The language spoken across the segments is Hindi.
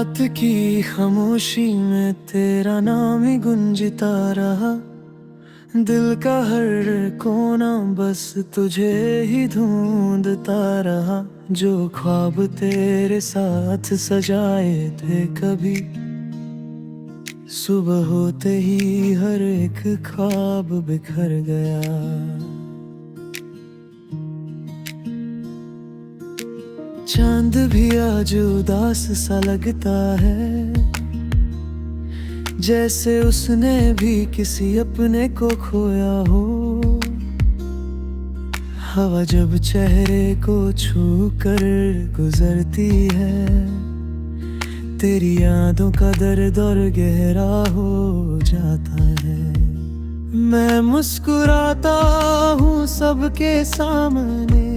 रात की खामोशी में तेरा नाम ही गुंजता रहा। दिल का हर कोना बस तुझे ही ढूंढता रहा। जो ख्वाब तेरे साथ सजाए थे कभी, सुबह होते ही हर एक ख्वाब बिखर गया। चांद भी आज उदास सा लगता है, जैसे उसने भी किसी अपने को खोया हो। हवा जब चेहरे को छू कर गुजरती है, तेरी यादों का दर्द और गहरा हो जाता है। मैं मुस्कुराता हूँ सबके सामने,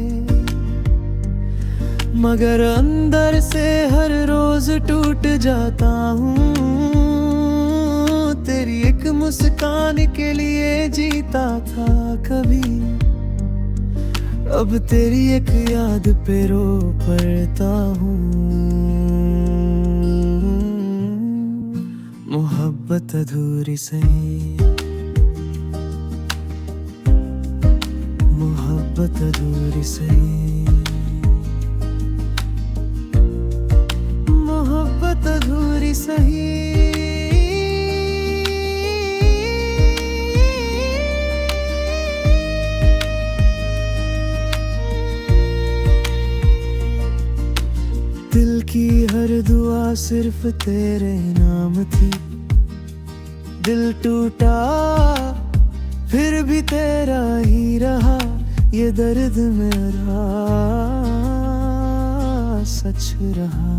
मगर अंदर से हर रोज टूट जाता हूँ। तेरी एक मुस्कान के लिए जीता था कभी, अब तेरी एक याद पे रो पड़ता हूँ। मोहब्बत अधूरी सही, मोहब्बत अधूरी सही, मोहब्बत अधूरी सही। दिल की हर दुआ सिर्फ तेरे नाम थी। दिल टूटा फिर भी तेरा ही रहा, ये दर्द मेरा सच रहा।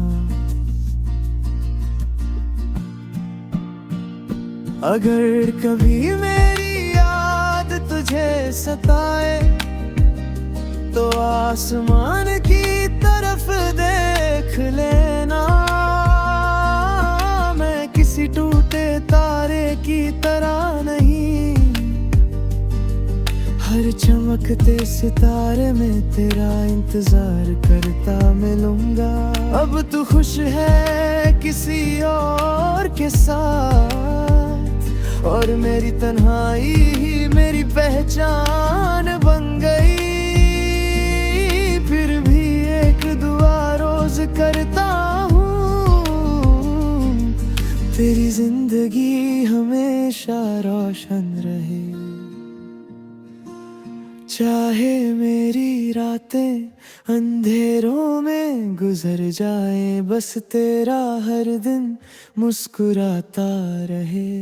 अगर कभी मेरी याद तुझे सताए, तो आसमान की तरफ देख लेना। मैं किसी टूटे तारे की तरह नहीं, हर चमकते सितारे में तेरा इंतजार करता मिलूंगा। अब तू खुश है किसी और के साथ, और मेरी तन्हाई ही मेरी पहचान बन गई। फिर भी एक दुआ रोज करता हूँ, तेरी जिंदगी हमेशा रोशन रहे। चाहे मेरी रातें अंधेरों में गुजर जाए, बस तेरा हर दिन मुस्कुराता रहे।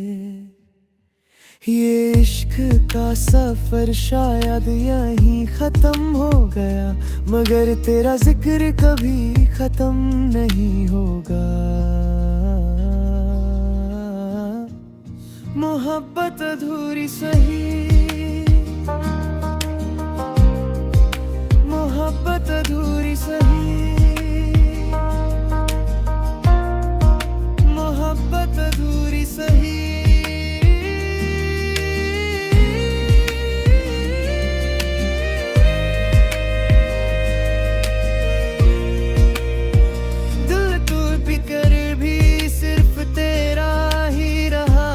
ये इश्क का सफर शायद यहीं खत्म हो गया, मगर तेरा जिक्र कभी खत्म नहीं होगा। मोहब्बत अधूरी सही, मोहब्बत अधूरी सही, मोहब्बत अधूरी सही। दिल टूट भी कर भी सिर्फ तेरा ही रहा,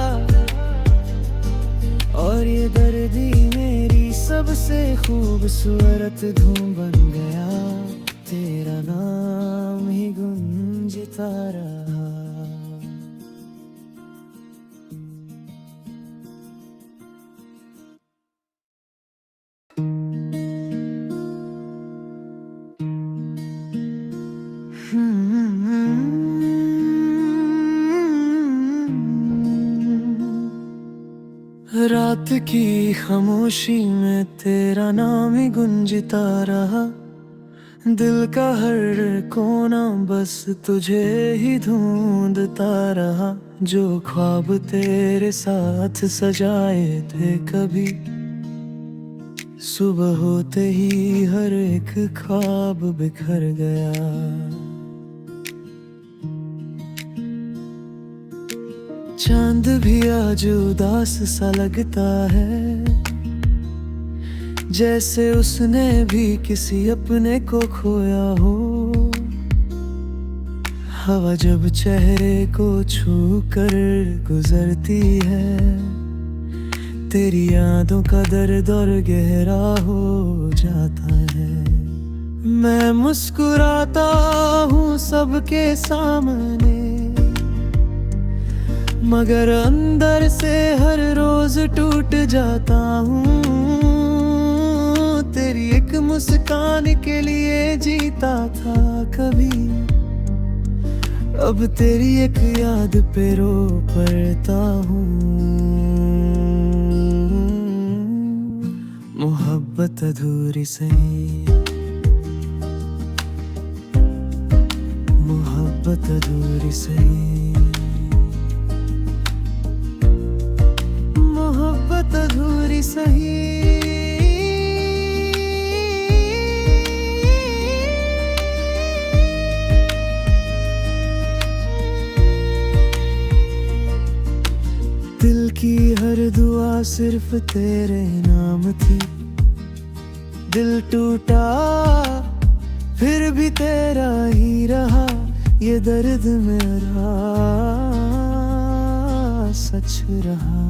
और ये दर्द ही मेरी सबसे खूबसूरत धूम बन गया। तेरा नाम ही गुंजता रहा। रात की खामोशी में तेरा नाम ही गुंजता रहा। दिल का हर कोना बस तुझे ही ढूंढता रहा। जो ख्वाब तेरे साथ सजाए थे कभी, सुबह होते ही हर एक ख्वाब बिखर गया। चांद भी आज उदास सा लगता है, जैसे उसने भी किसी अपने को खोया हो। हवा जब चेहरे को छू कर गुजरती है, तेरी यादों का दर्द और गहरा हो जाता है। मैं मुस्कुराता हूँ सबके सामने, मगर अंदर से हर रोज टूट जाता हूँ। तेरी एक मुस्कान के लिए जीता था कभी, अब तेरी एक याद पे रो पड़ता हूँ। मोहब्बत अधूरी सही, मोहब्बत अधूरी सही, मोहब्बत अधूरी सही। दिल की हर दुआ सिर्फ तेरे नाम थी, दिल टूटा फिर भी तेरा ही रहा, ये दर्द मेरा सच रहा।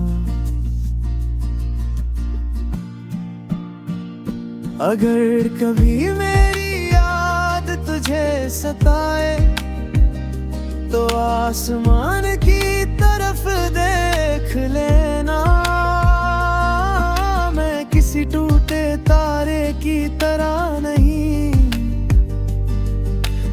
अगर कभी मेरी याद तुझे सताए, तो आसमान की तरफ देख लेना। मैं किसी टूटे तारे की तरह नहीं,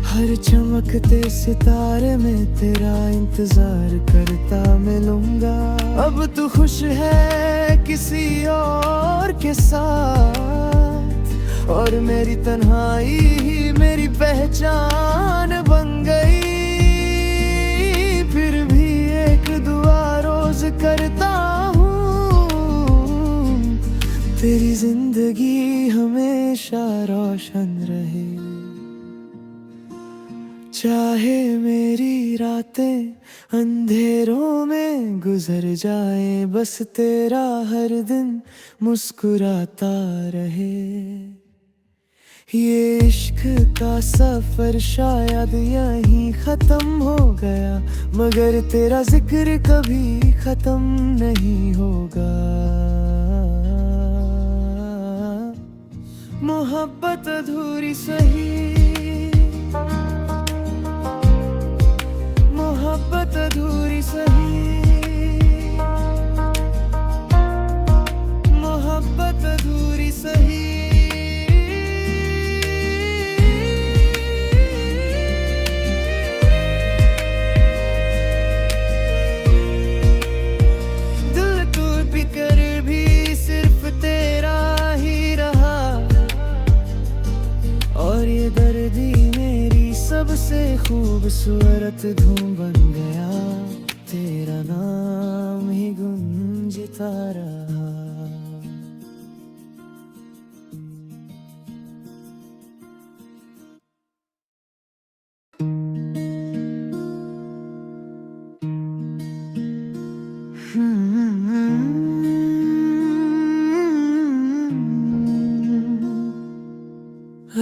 हर चमकते सितारे में तेरा इंतजार करता मिलूंगा। अब तू खुश है किसी और के साथ, और मेरी तन्हाई ही मेरी पहचान बन गई। फिर भी एक दुआ रोज करता हूँ, तेरी जिंदगी हमेशा रोशन रहे। चाहे मेरी रातें अंधेरों में गुजर जाए, बस तेरा हर दिन मुस्कुराता रहे। ये इश्क का सफर शायद यहीं खत्म हो गया, मगर तेरा जिक्र कभी खत्म नहीं होगा। मोहब्बत अधूरी सही, मोहब्बत अधूरी सही, मोहब्बत अधूरी सही। दिल टूट कर भी सिर्फ तेरा ही रहा, और ये दर्द ही मेरी सबसे खूबसूरत धूम बन गया। तेरा नाम ही गूंजता रहा।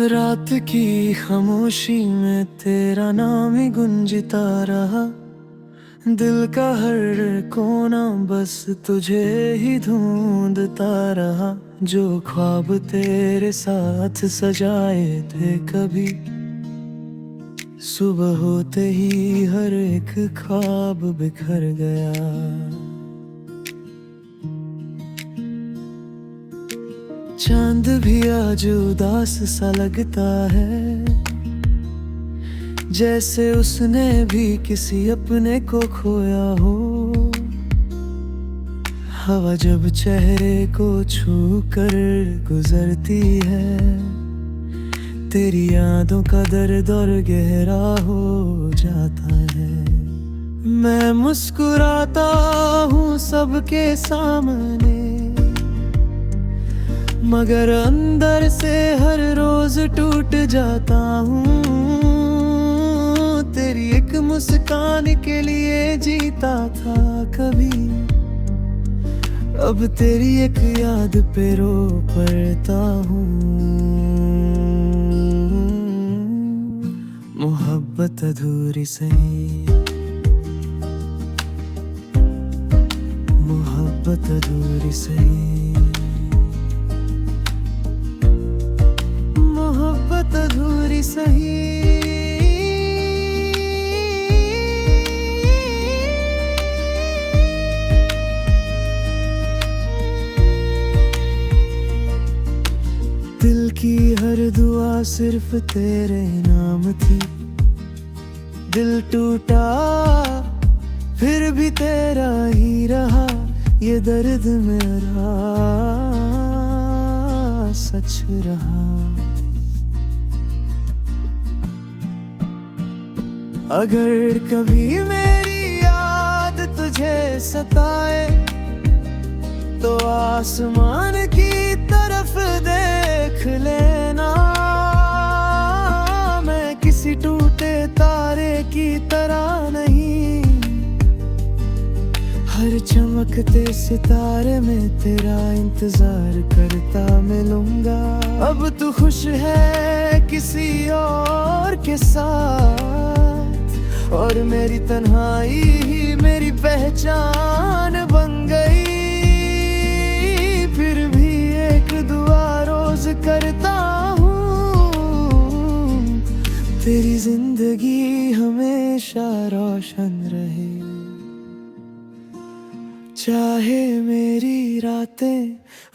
रात की खामोशी में तेरा नाम ही गुंजता रहा, दिल का हर कोना बस तुझे ही ढूंढता रहा। जो ख्वाब तेरे साथ सजाए थे कभी, सुबह होते ही हर एक ख्वाब बिखर गया। चांद भी आज उदास सा लगता है, जैसे उसने भी किसी अपने को खोया हो। हवा जब चेहरे को छू कर गुजरती है, तेरी यादों का दर्द और गहरा हो जाता है। मैं मुस्कुराता हूँ सबके सामने, मगर अंदर से हर रोज टूट जाता हूँ। तेरी एक मुस्कान के लिए जीता था कभी, अब तेरी एक याद पे रो पड़ता हूँ। मोहब्बत मोहब्बत अधूरी सही, मोहब्बत अधूरी सही, मोहब्बत अधूरी सही। दिल की हर दुआ सिर्फ तेरे नाम थी, दिल टूटा फिर भी तेरा ही रहा, ये दर्द मेरा सच रहा। अगर कभी मेरी याद तुझे सताए तो आसमान की तरफ देख लेना, मैं किसी टूटे तारे की तरह नहीं, हर चमकते सितारे में तेरा इंतजार करता मिलूंगा। अब तू खुश है किसी और के साथ, और मेरी तन्हाई ही मेरी पहचान बन गई। फिर भी एक दुआ रोज करता हूँ, तेरी जिंदगी हमेशा रोशन रहे। चाहे मेरी रातें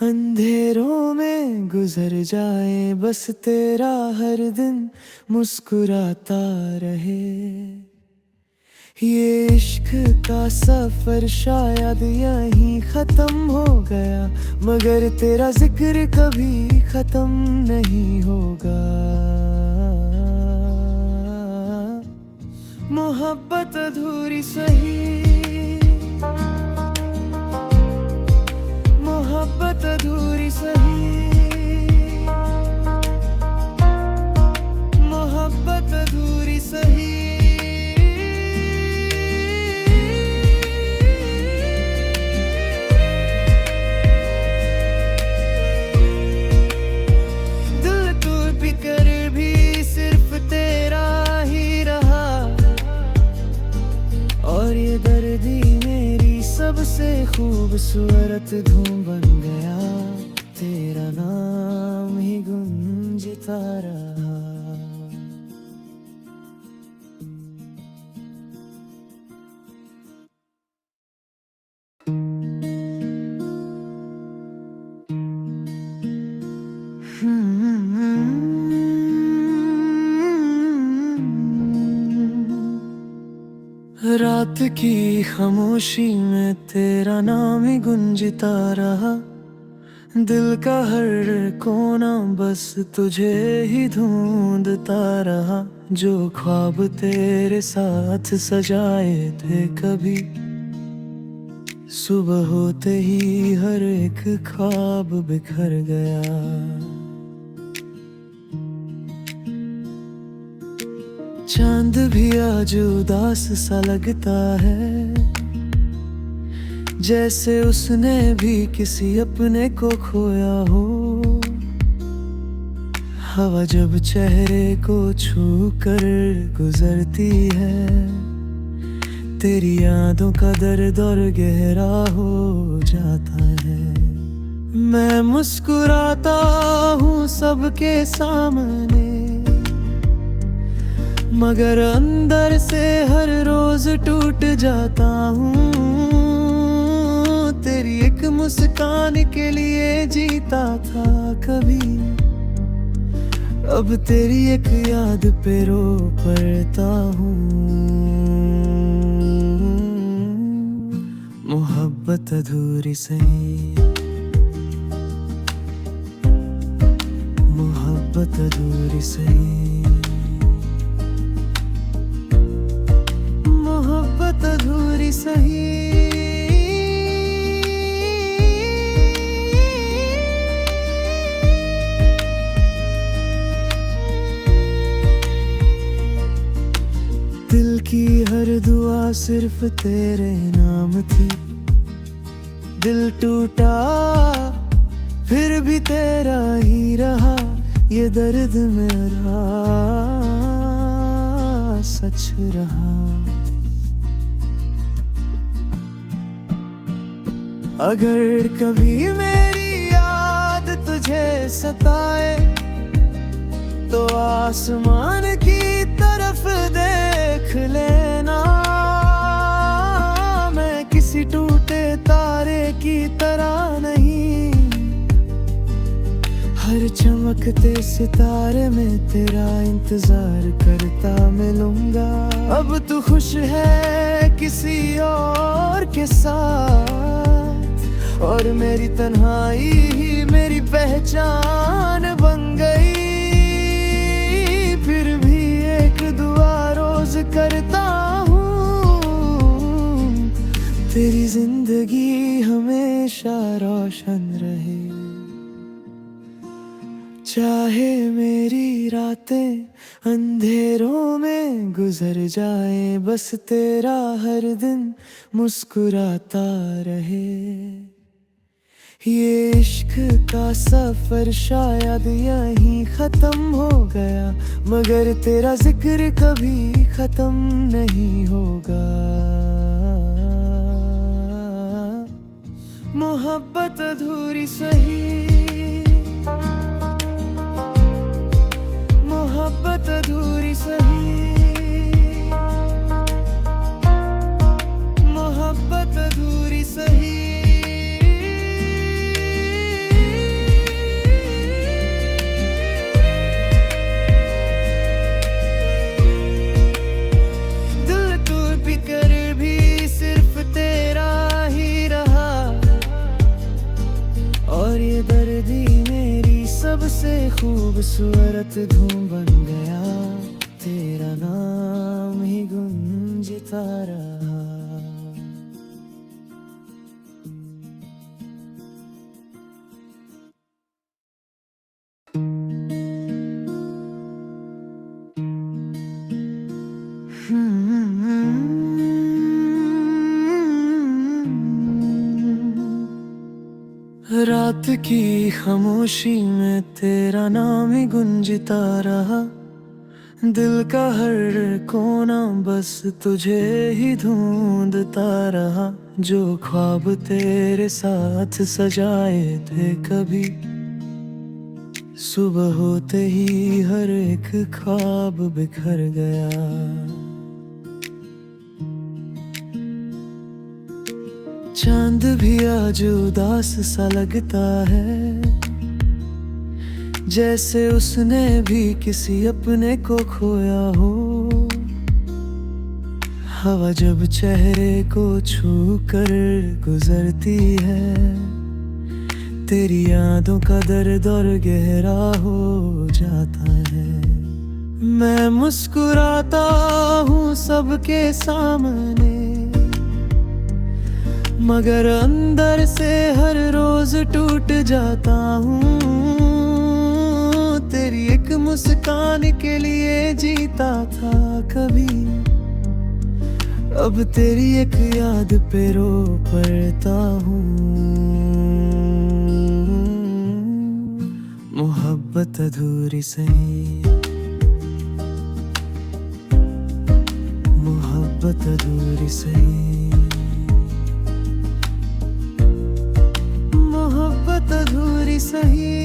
अंधेरों में गुजर जाए, बस तेरा हर दिन मुस्कुराता रहे। ये इश्क का सफर शायद यहीं खत्म हो गया, मगर तेरा जिक्र कभी खत्म नहीं होगा। मोहब्बत अधूरी सही, मोहब्बत अधूरी सही, मोहब्बत अधूरी सही। दिल टूट भी कर भी सिर्फ तेरा ही रहा, और ये दर्द ही मेरी सबसे खूबसूरत धूम बन गया। तेरा नाम ही गूंजता रहा। रात की खामोशी में तेरा नाम ही गूंजता रहा, दिल का हर कोना बस तुझे ही ढूंढता रहा। जो ख्वाब तेरे साथ सजाए थे कभी, सुबह होते ही हर एक ख्वाब बिखर गया। चांद भी आज उदास सा लगता है, जैसे उसने भी किसी अपने को खोया हो। हवा जब चेहरे को छू कर गुजरती है, तेरी यादों का दर्द और गहरा हो जाता है। मैं मुस्कुराता हूँ सबके सामने, मगर अंदर से हर रोज टूट जाता हूँ। तेरी एक मुस्कान के लिए जीता था कभी, अब तेरी एक याद पे रो पड़ता हूँ। मोहब्बत अधूरी सही, मोहब्बत अधूरी सही, मोहब्बत अधूरी सही। दिल की हर दुआ सिर्फ तेरे नाम थी, दिल टूटा फिर भी तेरा ही रहा। ये दर्द मेरा सच रहा। अगर कभी मेरी याद तुझे सताए तो आसमान की तरफ देख लेना। मैं किसी टूटे तारे की तरह नहीं, हर चमकते सितारे में तेरा इंतजार करता मिलूंगा। अब तू खुश है किसी और के साथ, और मेरी तन्हाई ही मेरी पहचान बन गई। फिर भी एक दुआ रोज करता हूँ, तेरी जिंदगी हमेशा रोशन रहे। चाहे मेरी रातें अंधेरों में गुजर जाए, बस तेरा हर दिन मुस्कुराता रहे। ये इश्क का सफर शायद यहीं खत्म हो गया, मगर तेरा जिक्र कभी खत्म नहीं होगा। मोहब्बत अधूरी सही, मोहब्बत अधूरी सही, मोहब्बत अधूरी सही। दिल टूट भी कर भी सिर्फ तेरा ही रहा, और ये दर्द ही मेरी सबसे खूबसूरत धूम बन गया। तेरा नाम ही गूंजता रहा। रात की खामोशी में तेरा नाम ही गूंजता रहा। दिल का हर कोना बस तुझे ही ढूंढता रहा। जो ख्वाब तेरे साथ सजाए थे कभी, सुबह होते ही हर एक ख्वाब बिखर गया। चांद भी आज उदास सा लगता है, जैसे उसने भी किसी अपने को खोया हो। हवा जब चेहरे को छू कर गुजरती है, तेरी यादों का दर्द और गहरा हो जाता है। मैं मुस्कुराता हूँ सबके सामने, मगर अंदर से हर रोज टूट जाता हूँ। तेरी एक मुस्कान के लिए जीता था कभी, अब तेरी एक याद पे रो पड़ता हूँ। मोहब्बत अधूरी सही, मोहब्बत अधूरी सही, मोहब्बत अधूरी सही।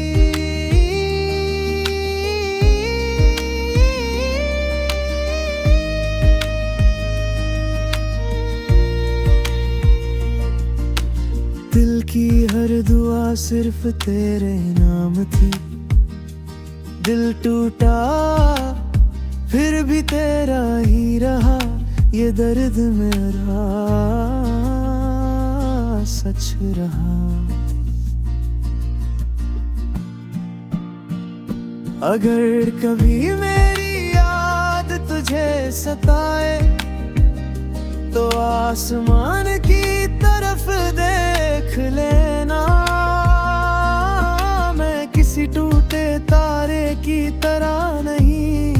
दिल की हर दुआ सिर्फ तेरे नाम थी। दिल टूटा फिर भी तेरा ही रहा, ये दर्द मेरा सच रहा। अगर कभी मेरी याद तुझे सताए तो आसमान की तरफ देख लेना। मैं किसी टूटे तारे की तरह नहीं,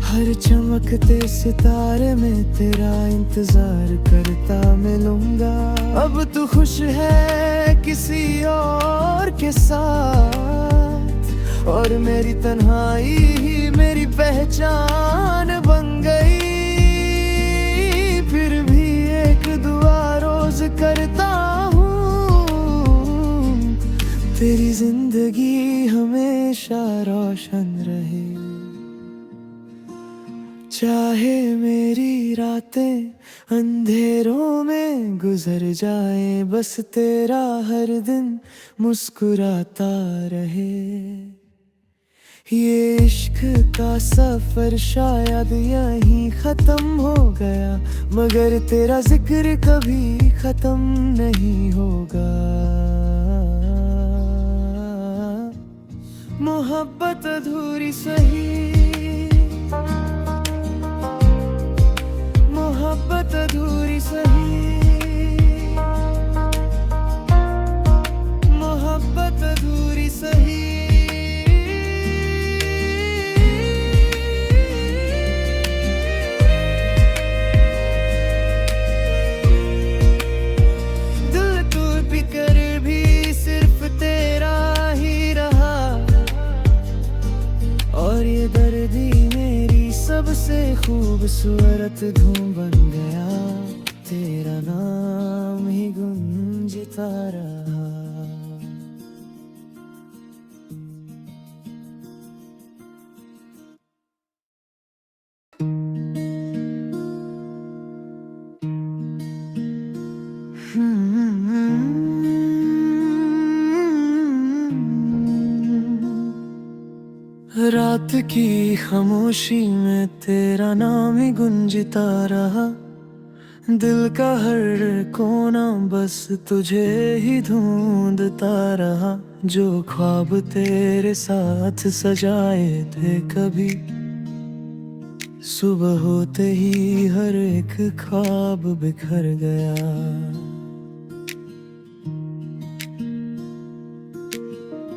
हर चमकते सितारे में तेरा इंतजार करता मिलूंगा। अब तू खुश है किसी और के साथ, और मेरी तन्हाई ही मेरी पहचान बन गई। फिर भी एक दुआ रोज करता हूँ, तेरी जिंदगी हमेशा रोशन रहे। चाहे मेरी रातें अंधेरों में गुजर जाए, बस तेरा हर दिन मुस्कुराता रहे। ये इश्क का सफर शायद यहीं खत्म हो गया, मगर तेरा जिक्र कभी खत्म नहीं होगा। मोहब्बत अधूरी सही, मोहब्बत अधूरी सही, मोहब्बत अधूरी सही। दिल टूट कर भी सिर्फ तेरा ही रहा, और ये दर्द ही मेरी सबसे खूबसूरत धूम बन गया। तेरा नाम ही गूंजता रहा। रात की खामोशी में तेरा नाम ही गूंजता रहा। दिल का हर कोना बस तुझे ही ढूंढता रहा। जो ख्वाब तेरे साथ सजाए थे कभी, सुबह होते ही हर एक ख्वाब बिखर गया।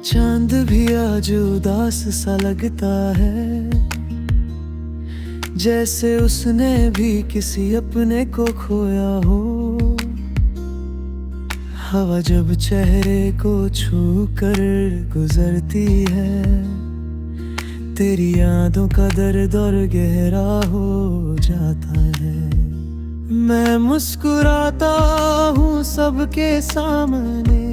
चांद भी आज उदास सा लगता है, जैसे उसने भी किसी अपने को खोया हो। हवा जब चेहरे को छू कर गुजरती है, तेरी यादों का दर्द और गहरा हो जाता है। मैं मुस्कुराता हूँ सबके सामने,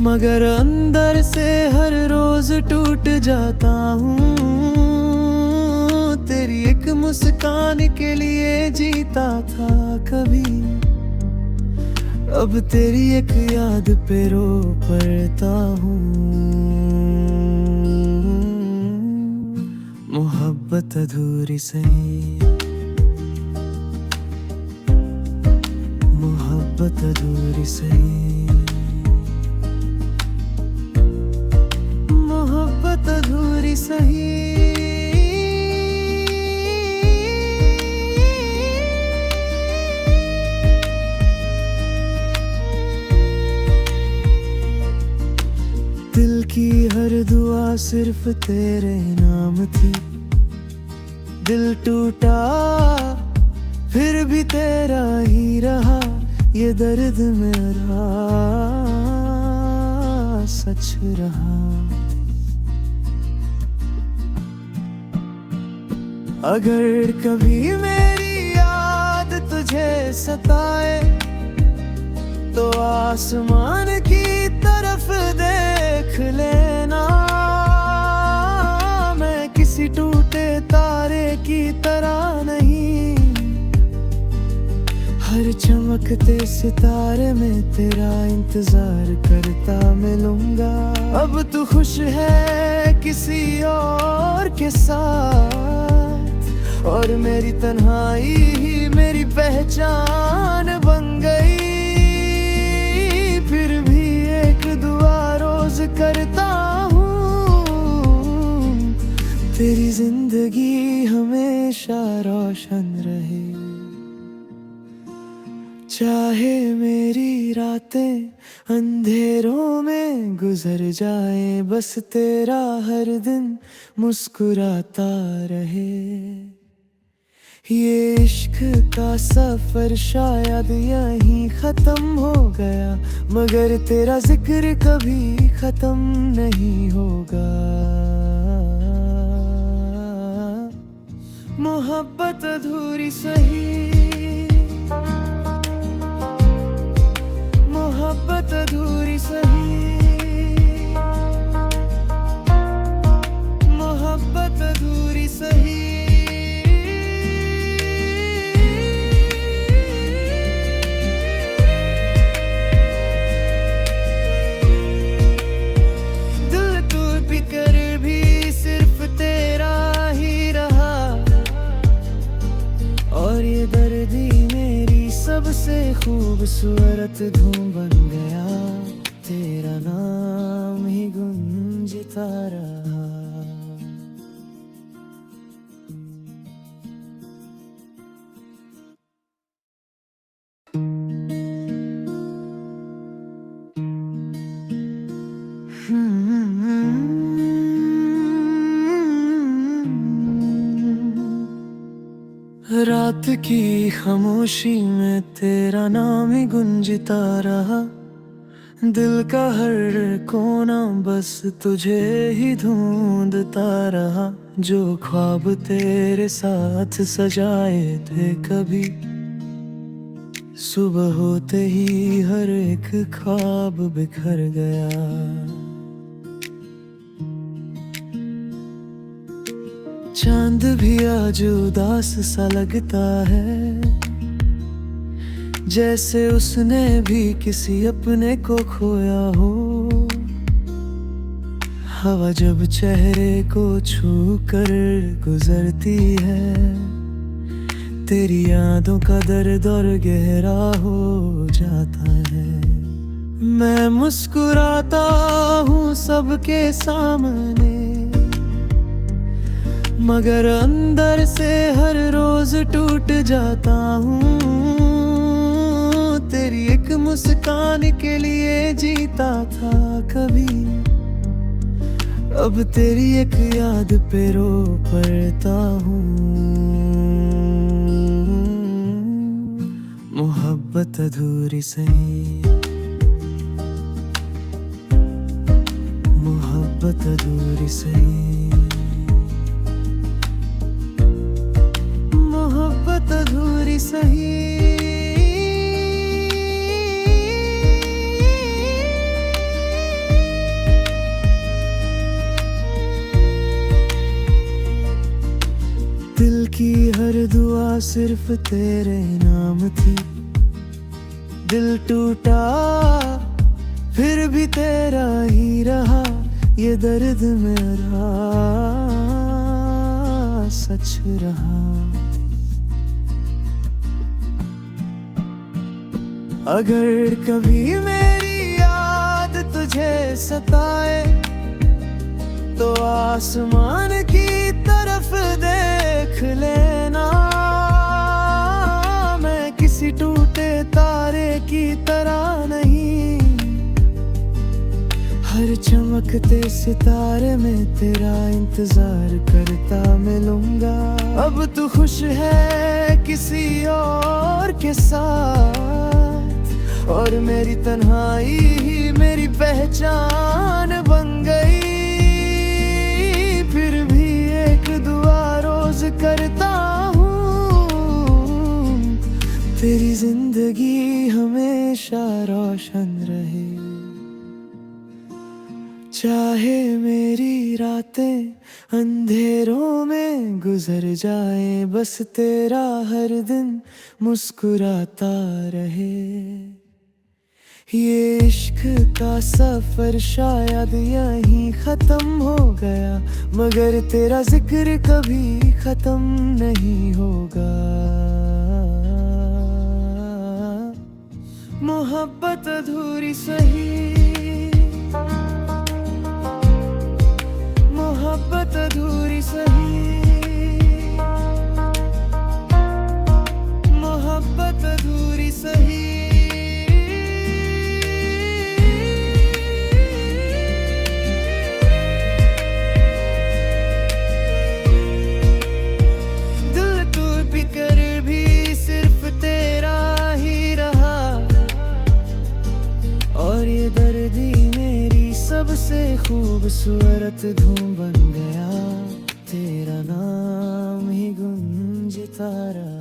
मगर अंदर से हर रोज टूट जाता हूँ। तेरी एक मुस्कान के लिए जीता था कभी, अब तेरी एक याद पे रो पड़ता हूँ। मोहब्बत अधूरी सही, मोहब्बत अधूरी सही, मोहब्बत अधूरी सही। दिल की हर दुआ सिर्फ तेरे नाम थी। दिल टूटा फिर भी तेरा ही रहा, ये दर्द मेरा सच रहा। अगर कभी मेरी याद तुझे सताए, तो आसमान की तरफ देख लेना। मैं किसी टूटे तारे की तरह नहीं, हर चमकते सितारे में तेरा इंतजार करता मिलूंगा। अब तू खुश है किसी और के साथ, और मेरी तन्हाई ही मेरी पहचान बन गई। फिर भी एक दुआ रोज करता हूँ, तेरी जिंदगी हमेशा रोशन रहे। चाहे मेरी रातें अंधेरों में गुजर जाए, बस तेरा हर दिन मुस्कुराता रहे। ये इश्क का सफर शायद यहीं खत्म हो गया, मगर तेरा जिक्र कभी खत्म नहीं होगा। मोहब्बत अधूरी सही, मोहब्बत अधूरी सही, मोहब्बत अधूरी सही। दिल टूट भी कर भी सिर्फ तेरा ही रहा, और ये दर्द ही मेरी सबसे खूबसूरत धूम बन गया। तेरा नाम ही गूंजता रहा। रात की खामोशी में तेरा नाम ही गूंजता रहा। दिल का हर कोना बस तुझे ही ढूंढता रहा। जो ख्वाब तेरे साथ सजाए थे कभी, सुबह होते ही हर एक ख्वाब बिखर गया। चांद भी आज उदास सा लगता है, जैसे उसने भी किसी अपने को खोया हो। हवा जब चेहरे को छू कर गुजरती है, तेरी यादों का दर्द और गहरा हो जाता है। मैं मुस्कुराता हूँ सबके सामने, मगर अंदर से हर रोज टूट जाता हूँ। तेरी एक मुस्कान के लिए जीता था कभी, अब तेरी एक याद पे रो पड़ता हूँ। मोहब्बत अधूरी सही, मोहब्बत अधूरी सही, मोहब्बत अधूरी सही। दिल की हर दुआ सिर्फ तेरे नाम थी। दिल टूटा फिर भी तेरा ही रहा। ये दर्द मेरा सच रहा। अगर कभी मेरी याद तुझे सताए, तो आसमान की तरफ देख लेना। मैं किसी टूटे तारे की तरह नहीं, हर चमकते सितारे में तेरा इंतजार करता मिलूंगा। अब तू खुश है किसी और के साथ, और मेरी तन्हाई ही मेरी पहचान बन गई। फिर भी एक दुआ रोज करता हूँ, तेरी जिंदगी हमेशा रोशन रहे। चाहे मेरी रातें अंधेरों में गुजर जाए, बस तेरा हर दिन मुस्कुराता रहे। ये इश्क का सफर शायद यहीं खत्म हो गया, मगर तेरा जिक्र कभी खत्म नहीं होगा। मोहब्बत अधूरी सही, मोहब्बत अधूरी सही, मोहब्बत अधूरी सही। दिल टूट भी से खूबसूरत धूम बन गया, तेरा नाम ही गूंजता रहा।